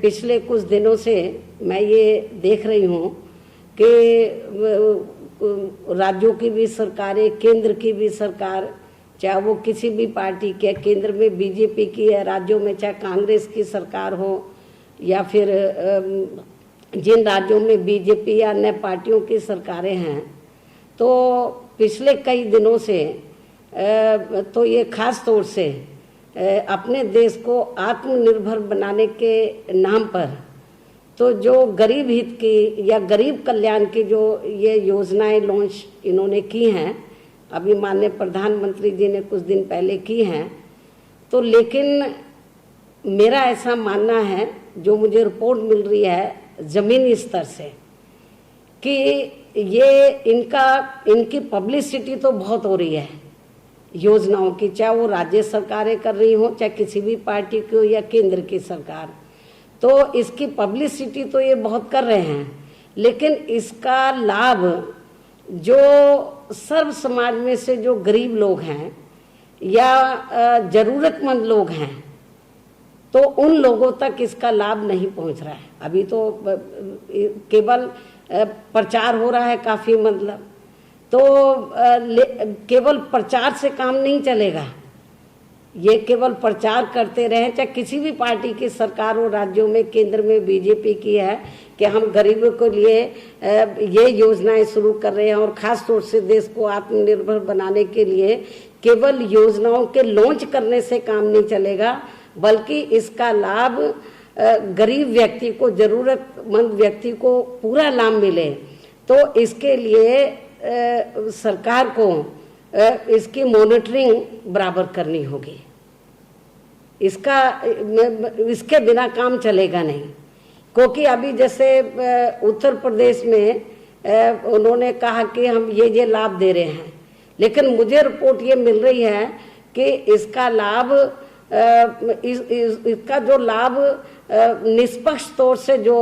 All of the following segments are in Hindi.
पिछले कुछ दिनों से मैं ये देख रही हूँ कि राज्यों की भी सरकारें, केंद्र की भी सरकार, चाहे वो किसी भी पार्टी के, केंद्र में बीजेपी की है, राज्यों में चाहे कांग्रेस की सरकार हो, या फिर जिन राज्यों में बीजेपी या अन्य पार्टियों की सरकारें हैं, तो पिछले कई दिनों से तो ये खास तौर से अपने देश को आत्मनिर्भर बनाने के नाम पर तो जो गरीब हित की या गरीब कल्याण की जो ये योजनाएं लॉन्च इन्होंने की हैं, अभी माननीय प्रधानमंत्री जी ने कुछ दिन पहले की हैं, तो लेकिन मेरा ऐसा मानना है, जो मुझे रिपोर्ट मिल रही है ज़मीनी स्तर से, कि ये इनकी पब्लिसिटी तो बहुत हो रही है योजनाओं की, चाहे वो राज्य सरकारें कर रही हो, चाहे किसी भी पार्टी की हो या केंद्र की सरकार, तो इसकी पब्लिसिटी तो ये बहुत कर रहे हैं, लेकिन इसका लाभ जो सर्व समाज में से जो गरीब लोग हैं या ज़रूरतमंद लोग हैं, तो उन लोगों तक इसका लाभ नहीं पहुंच रहा है। अभी तो केवल प्रचार हो रहा है काफ़ी, मतलब तो केवल प्रचार से काम नहीं चलेगा। ये केवल प्रचार करते रहें, चाहे किसी भी पार्टी की सरकार हो, राज्यों में, केंद्र में बीजेपी की है कि हम गरीबों के लिए ये योजनाएं शुरू कर रहे हैं, और ख़ास तौर से देश को आत्मनिर्भर बनाने के लिए केवल योजनाओं के लॉन्च करने से काम नहीं चलेगा, बल्कि इसका लाभ गरीब व्यक्ति को, ज़रूरतमंद व्यक्ति को पूरा लाभ मिले। तो इसके लिए सरकार को इसकी मॉनिटरिंग बराबर करनी होगी। इसके बिना काम चलेगा नहीं, क्योंकि अभी जैसे उत्तर प्रदेश में उन्होंने कहा कि हम ये लाभ दे रहे हैं, लेकिन मुझे रिपोर्ट ये मिल रही है कि इसका लाभ इसका जो लाभ निष्पक्ष तौर से जो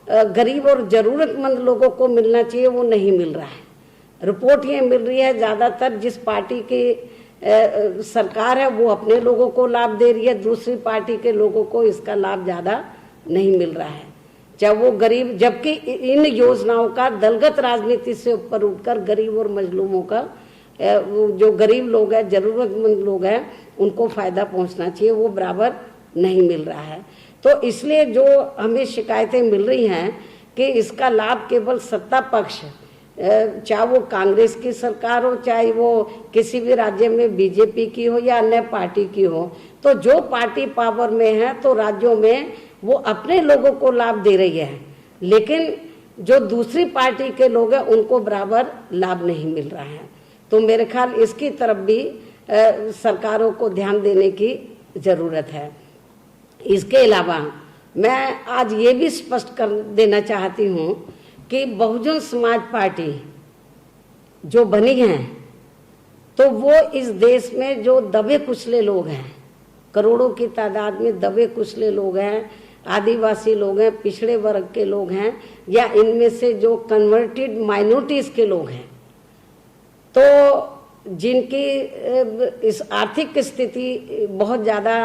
गरीब और ज़रूरतमंद लोगों को मिलना चाहिए वो नहीं मिल रहा है। रिपोर्ट ये मिल रही है ज़्यादातर जिस पार्टी की सरकार है वो अपने लोगों को लाभ दे रही है, दूसरी पार्टी के लोगों को इसका लाभ ज़्यादा नहीं मिल रहा है, चाहे वो गरीब, जबकि इन योजनाओं का दलगत राजनीति से ऊपर उठकर गरीब और मजलूमों का, जो गरीब लोग हैं, ज़रूरतमंद लोग हैं, उनको फ़ायदा पहुंचना चाहिए, वो बराबर नहीं मिल रहा है। तो इसलिए जो हमें शिकायतें मिल रही हैं कि इसका लाभ केवल सत्ता पक्ष, चाहे वो कांग्रेस की सरकार हो, चाहे वो किसी भी राज्य में बीजेपी की हो या अन्य पार्टी की हो, तो जो पार्टी पावर में है तो राज्यों में वो अपने लोगों को लाभ दे रही है, लेकिन जो दूसरी पार्टी के लोग हैं उनको बराबर लाभ नहीं मिल रहा है। तो मेरे ख्याल इसकी तरफ भी सरकारों को ध्यान देने की ज़रूरत है। इसके अलावा मैं आज ये भी स्पष्ट कर देना चाहती हूँ कि बहुजन समाज पार्टी जो बनी है, तो वो इस देश में जो दबे कुचले लोग हैं, करोड़ों की तादाद में दबे कुचले लोग हैं, आदिवासी लोग हैं, पिछड़े वर्ग के लोग हैं, या इनमें से जो कन्वर्टेड माइनॉरिटीज़ के लोग हैं, तो जिनकी इस आर्थिक स्थिति बहुत ज़्यादा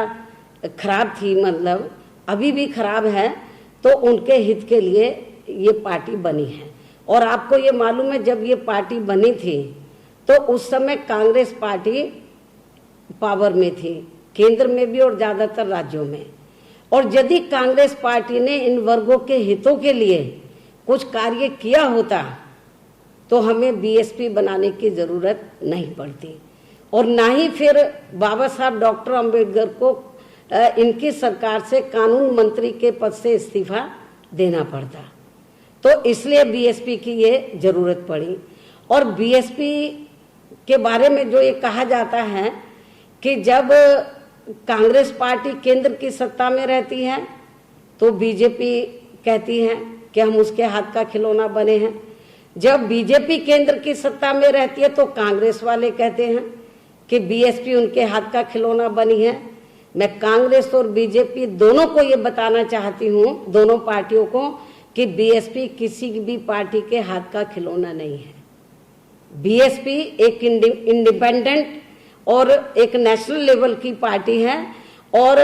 खराब थी, मतलब अभी भी खराब है, तो उनके हित के लिए ये पार्टी बनी है। और आपको ये मालूम है जब ये पार्टी बनी थी तो उस समय कांग्रेस पार्टी पावर में थी, केंद्र में भी और ज़्यादातर राज्यों में, और यदि कांग्रेस पार्टी ने इन वर्गों के हितों के लिए कुछ कार्य किया होता तो हमें बीएसपी बनाने की ज़रूरत नहीं पड़ती, और ना ही फिर बाबा साहब डॉक्टर अंबेडकर को इनकी सरकार से कानून मंत्री के पद से इस्तीफा देना पड़ता। तो इसलिए बीएसपी की ये ज़रूरत पड़ी। और बीएसपी के बारे में जो ये कहा जाता है कि जब कांग्रेस पार्टी केंद्र की सत्ता में रहती है तो बीजेपी कहती है कि हम उसके हाथ का खिलौना बने हैं, जब बीजेपी केंद्र की सत्ता में रहती है तो कांग्रेस वाले कहते हैं कि बीएसपी उनके हाथ का खिलौना बनी है। मैं कांग्रेस और बीजेपी दोनों को ये बताना चाहती हूँ, दोनों पार्टियों को, कि बीएसपी किसी भी पार्टी के हाथ का खिलौना नहीं है। बीएसपी एक इंडिपेंडेंट और एक नेशनल लेवल की पार्टी है, और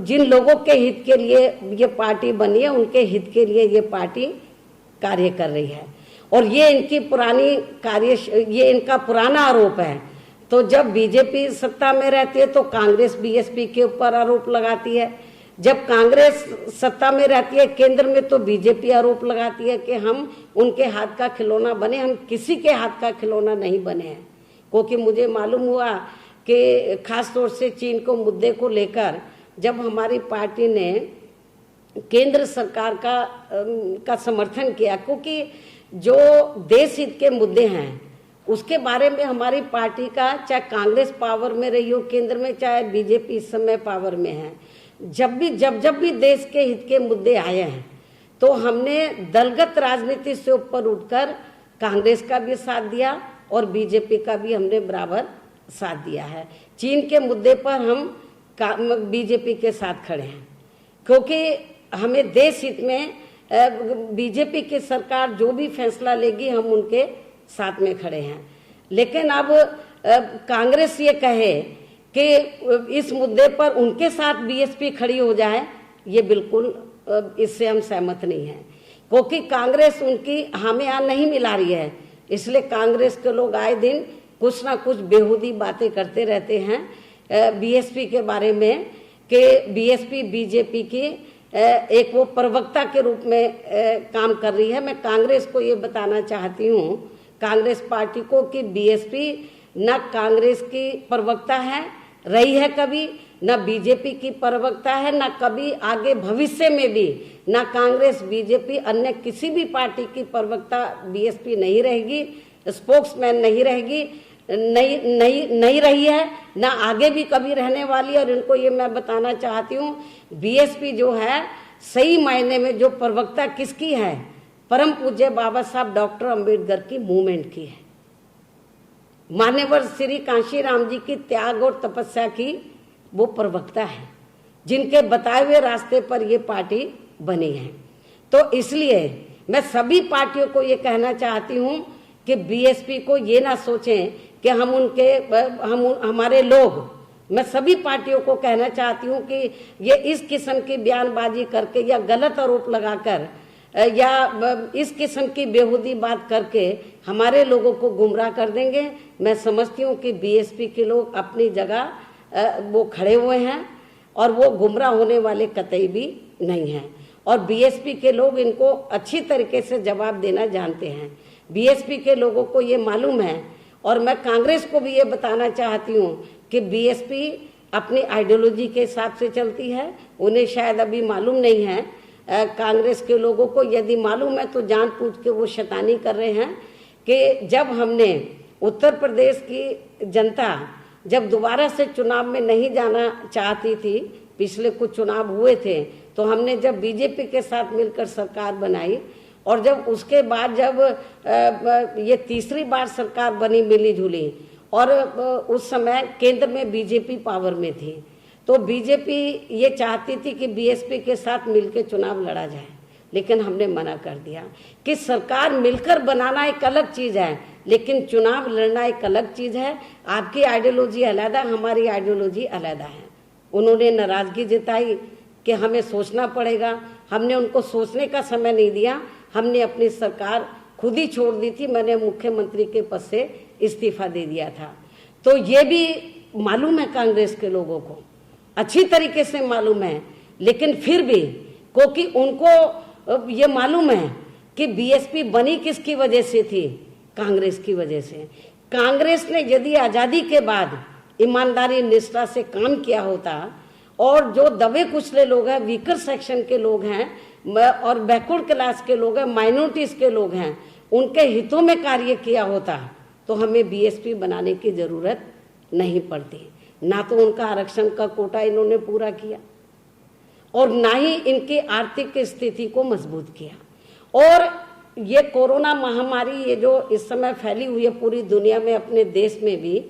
जिन लोगों के हित के लिए ये पार्टी बनी है, उनके हित के लिए ये पार्टी कार्य कर रही है। और ये इनकी पुरानी ये इनका पुराना आरोप है। तो जब बीजेपी सत्ता में रहती है तो कांग्रेस बीएसपी के ऊपर आरोप लगाती है, जब कांग्रेस सत्ता में रहती है केंद्र में तो बीजेपी आरोप लगाती है कि हम उनके हाथ का खिलौना बने। हम किसी के हाथ का खिलौना नहीं बने हैं, क्योंकि मुझे मालूम हुआ कि खास तौर से चीन को मुद्दे को लेकर जब हमारी पार्टी ने केंद्र सरकार का समर्थन किया, क्योंकि जो देश हित के मुद्दे हैं उसके बारे में हमारी पार्टी का, चाहे कांग्रेस पावर में रही हो केंद्र में, चाहे बीजेपी इस समय पावर में है, जब भी देश के हित के मुद्दे आए हैं तो हमने दलगत राजनीति से ऊपर उठकर कांग्रेस का भी साथ दिया और बीजेपी का भी हमने बराबर साथ दिया है। चीन के मुद्दे पर हम बीजेपी के साथ खड़े हैं, क्योंकि हमें देश हित में बीजेपी की सरकार जो भी फैसला लेगी हम उनके साथ में खड़े हैं। लेकिन अब कांग्रेस ये कहे कि इस मुद्दे पर उनके साथ बीएसपी खड़ी हो जाए, ये बिल्कुल इससे हम सहमत नहीं हैं, क्योंकि कांग्रेस उनकी हामी यहाँ नहीं मिला रही है। इसलिए कांग्रेस के लोग आए दिन कुछ ना कुछ बेहूदी बातें करते रहते हैं बीएसपी के बारे में, कि बीएसपी बीजेपी की एक वो प्रवक्ता के रूप में काम कर रही है। मैं कांग्रेस को ये बताना चाहती हूँ, कांग्रेस पार्टी को, कि बीएसपी न कांग्रेस की प्रवक्ता है रही है कभी, न बीजेपी की प्रवक्ता है, न कभी आगे भविष्य में भी न कांग्रेस बीजेपी अन्य किसी भी पार्टी की प्रवक्ता बीएसपी नहीं रहेगी, स्पोक्समैन नहीं रहेगी, नहीं रही है, ना आगे भी कभी रहने वाली। और इनको ये मैं बताना चाहती हूँ, बीएसपी जो है सही मायने में जो प्रवक्ता किसकी है, परम पूज्य बाबा साहब डॉक्टर अंबेडकर की मूवमेंट की है। मान्यवर श्री कांशीराम जी की त्याग और तपस्या की वो प्रवक्ता है, जिनके बताए हुए रास्ते पर ये पार्टी बनी है। तो इसलिए मैं सभी पार्टियों को ये कहना चाहती हूँ कि बीएसपी को ये ना सोचें कि हमारे लोग, मैं सभी पार्टियों को कहना चाहती हूँ कि ये इस किस्म की बयानबाजी करके या गलत आरोप लगाकर या इस किस्म की बेहूदी बात करके हमारे लोगों को गुमराह कर देंगे। मैं समझती हूँ कि बीएसपी के लोग अपनी जगह वो खड़े हुए हैं और वो गुमराह होने वाले कतई भी नहीं हैं, और बीएसपी के लोग इनको अच्छी तरीके से जवाब देना जानते हैं। बीएसपी के लोगों को ये मालूम है, और मैं कांग्रेस को भी ये बताना चाहती हूँ कि बीएसपी अपनी आइडियोलॉजी के हिसाब से चलती है। उन्हें शायद अभी मालूम नहीं है, कांग्रेस के लोगों को यदि मालूम है तो जानबूझ के वो शैतानी कर रहे हैं कि जब हमने उत्तर प्रदेश की जनता जब दोबारा से चुनाव में नहीं जाना चाहती थी, पिछले कुछ चुनाव हुए थे, तो हमने जब बीजेपी के साथ मिलकर सरकार बनाई, और जब उसके बाद जब ये तीसरी बार सरकार बनी मिली जुली, और उस समय केंद्र में बीजेपी पावर में थी, तो बीजेपी ये चाहती थी कि बीएसपी के साथ मिलकर चुनाव लड़ा जाए, लेकिन हमने मना कर दिया कि सरकार मिलकर बनाना एक अलग चीज़ है, लेकिन चुनाव लड़ना एक अलग चीज़ है। आपकी आइडियोलॉजी अलग है, हमारी आइडियोलॉजी अलग है। उन्होंने नाराज़गी जताई कि हमें सोचना पड़ेगा, हमने उनको सोचने का समय नहीं दिया, हमने अपनी सरकार खुद ही छोड़ दी थी। मैंने मुख्यमंत्री के पद से इस्तीफा दे दिया था। तो ये भी मालूम है कांग्रेस के लोगों को, अच्छी तरीके से मालूम है, लेकिन फिर भी क्योंकि उनको ये मालूम है कि बीएसपी बनी किसकी वजह से थी, कांग्रेस की वजह से। कांग्रेस ने यदि आज़ादी के बाद ईमानदारी निष्ठा से काम किया होता, और जो दबे कुचले लोग हैं, वीकर सेक्शन के लोग हैं और बैकवर्ड क्लास के लोग हैं, माइनॉरिटीज़ के लोग हैं, उनके हितों में कार्य किया होता तो हमें बीएसपी बनाने की ज़रूरत नहीं पड़ती। ना तो उनका आरक्षण का कोटा इन्होंने पूरा किया, और ना ही इनकी आर्थिक स्थिति को मजबूत किया। और ये कोरोना महामारी ये जो इस समय फैली हुई है पूरी दुनिया में, अपने देश में भी,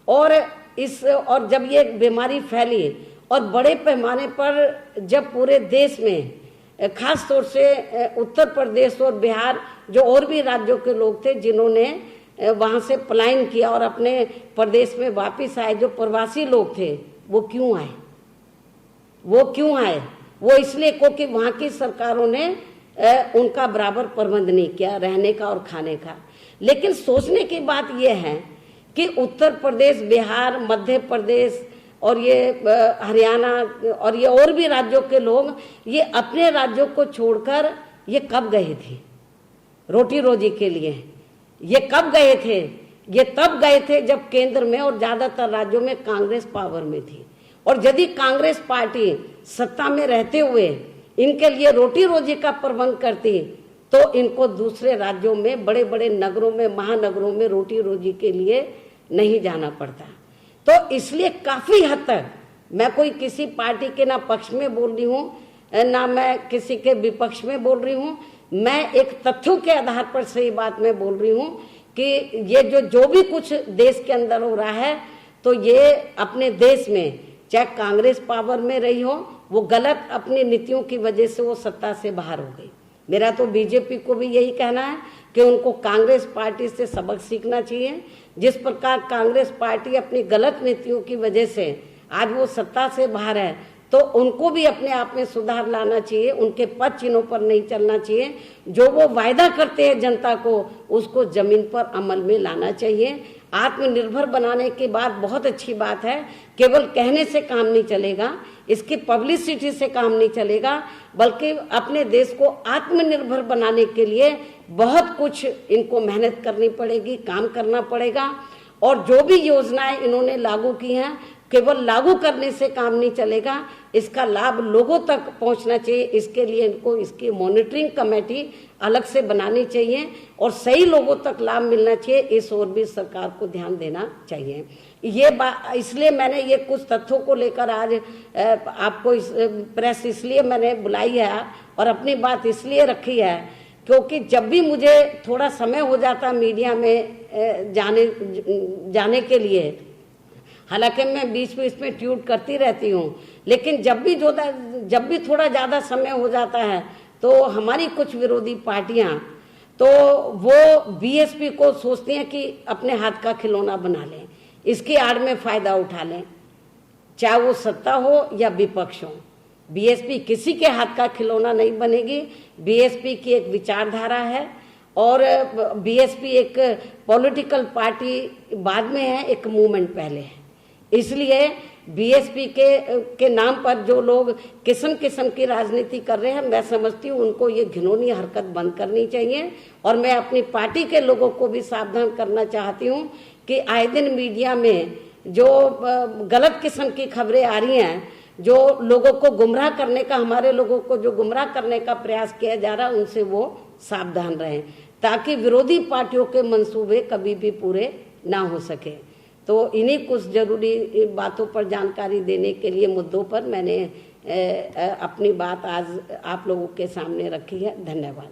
और जब ये बीमारी फैली और बड़े पैमाने पर जब पूरे देश में, खास तौर से उत्तर प्रदेश और बिहार, जो और भी राज्यों के लोग थे जिन्होंने वहाँ से पलायन किया और अपने प्रदेश में वापस आए, जो प्रवासी लोग थे, वो क्यों आए? वो क्यों आए? वो इसलिए क्योंकि वहाँ की सरकारों ने उनका बराबर प्रबंध नहीं किया रहने का और खाने का। लेकिन सोचने की बात यह है कि उत्तर प्रदेश, बिहार, मध्य प्रदेश और ये हरियाणा और ये और भी राज्यों के लोग ये अपने राज्यों को छोड़कर ये कब गए थे रोटी रोजी के लिए? ये कब गए थे? ये तब गए थे जब केंद्र में और ज्यादातर राज्यों में कांग्रेस पावर में थी। और यदि कांग्रेस पार्टी सत्ता में रहते हुए इनके लिए रोटी रोजी का प्रबंध करती तो इनको दूसरे राज्यों में, बड़े बड़े नगरों में, महानगरों में रोटी रोजी के लिए नहीं जाना पड़ता। तो इसलिए काफी हद तक मैं कोई किसी पार्टी के ना पक्ष में बोल रही हूँ ना मैं किसी के विपक्ष में बोल रही हूँ। मैं एक तथ्यों के आधार पर सही बात में बोल रही हूँ कि ये जो भी कुछ देश के अंदर हो रहा है तो ये अपने देश में चाहे कांग्रेस पावर में रही हो, वो गलत अपनी नीतियों की वजह से वो सत्ता से बाहर हो गई। मेरा तो बीजेपी को भी यही कहना है कि उनको कांग्रेस पार्टी से सबक सीखना चाहिए। जिस प्रकार कांग्रेस पार्टी अपनी गलत नीतियों की वजह से आज वो सत्ता से बाहर है, तो उनको भी अपने आप में सुधार लाना चाहिए। उनके पद चिन्हों पर नहीं चलना चाहिए। जो वो वायदा करते हैं जनता को, उसको जमीन पर अमल में लाना चाहिए। आत्मनिर्भर बनाने की बात बहुत अच्छी बात है, केवल कहने से काम नहीं चलेगा, इसकी पब्लिसिटी से काम नहीं चलेगा, बल्कि अपने देश को आत्मनिर्भर बनाने के लिए बहुत कुछ इनको मेहनत करनी पड़ेगी, काम करना पड़ेगा। और जो भी योजनाएं इन्होंने लागू की हैं, केवल लागू करने से काम नहीं चलेगा, इसका लाभ लोगों तक पहुंचना चाहिए। इसके लिए इनको इसकी मॉनिटरिंग कमेटी अलग से बनानी चाहिए और सही लोगों तक लाभ मिलना चाहिए। इस ओर भी सरकार को ध्यान देना चाहिए। ये बात इसलिए मैंने ये कुछ तथ्यों को लेकर आज आपको प्रेस इसलिए मैंने बुलाई है और अपनी बात इसलिए रखी है क्योंकि जब भी मुझे थोड़ा समय हो जाता मीडिया में जाने के लिए, हालांकि मैं बीच बीच में ट्वीट करती रहती हूँ, लेकिन जब भी थोड़ा ज़्यादा समय हो जाता है तो हमारी कुछ विरोधी पार्टियाँ तो वो बीएसपी को सोचती हैं कि अपने हाथ का खिलौना बना लें, इसकी आड़ में फ़ायदा उठा लें, चाहे वो सत्ता हो या विपक्ष हो। बीएसपी किसी के हाथ का खिलौना नहीं बनेगी। बीएसपी की एक विचारधारा है और बीएसपी एक पॉलिटिकल पार्टी बाद में है, एक मूवमेंट पहले है। इसलिए बीएसपी के नाम पर जो लोग किस्म किस्म की राजनीति कर रहे हैं, मैं समझती हूँ उनको ये घिनौनी हरकत बंद करनी चाहिए। और मैं अपनी पार्टी के लोगों को भी सावधान करना चाहती हूँ कि आए दिन मीडिया में जो गलत किस्म की खबरें आ रही हैं, जो लोगों को गुमराह करने का, हमारे लोगों को जो गुमराह करने का प्रयास किया जा रहा है, उनसे वो सावधान रहें ताकि विरोधी पार्टियों के मंसूबे कभी भी पूरे ना हो सके। तो इन्हीं कुछ जरूरी बातों पर जानकारी देने के लिए, मुद्दों पर मैंने अपनी बात आज आप लोगों के सामने रखी है। धन्यवाद।